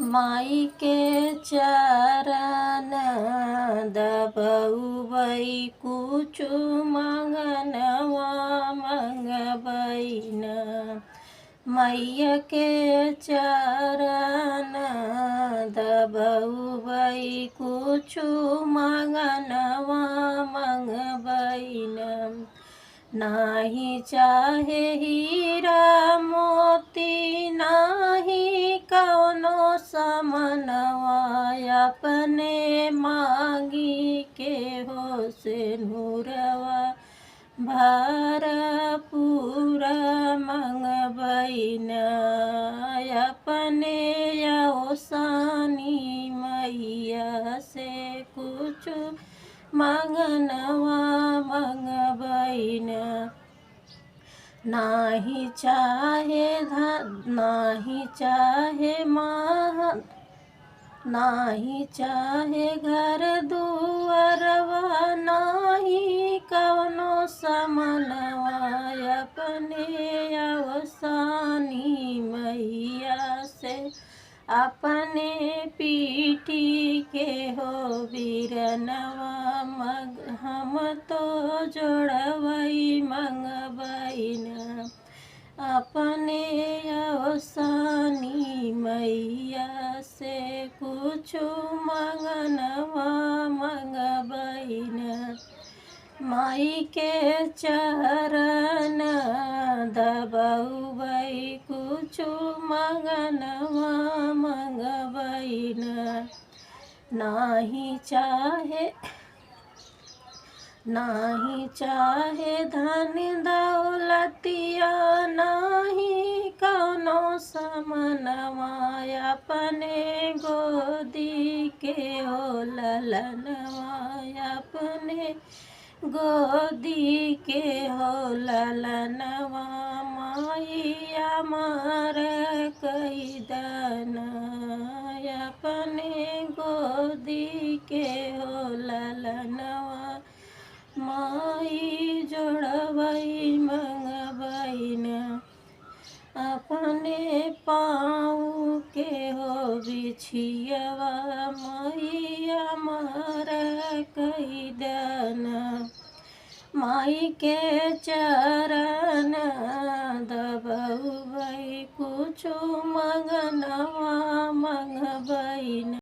माई के चरण दबउबै कुछु मंगनवा मंगबैन। मैया के चरण दबउबै कुछु मंगनवा मंगबैन। नाही चाहे हीरा मोती नाही कौनो समनवा, अपने मांगी के हो सिंदूरवा भरपूर मंगबैन। अपने औसानी मैया से कुछ मंगनवा मंगबैन। नाही चाहे नाही चाहे घर दुअरवा नाही कवनो समनवा, अपने औसानी मैया से अपने पीठी के हो बीरनवा हम तो जोड़वई मंगबैन। अपने औसानी मैया से कुछु मंगनवा मंगबैन। माई के चरण दबउबै कुछु मंगनवा मंगबैन। नाही चाहे धन दौलतिया नाही कौनो समनवा, अपने गोदी के हो ललनवा, अपने गोदी के हो ललनवा माई अमर कैदन। अपने गोदी के हो ललनवा माई जोड़वई मंगबैन। अपने पाँव के हो बिछियवा माई अमर कैदन। माई के चरण दबउबै कुछु मंगनवा मंगबैन।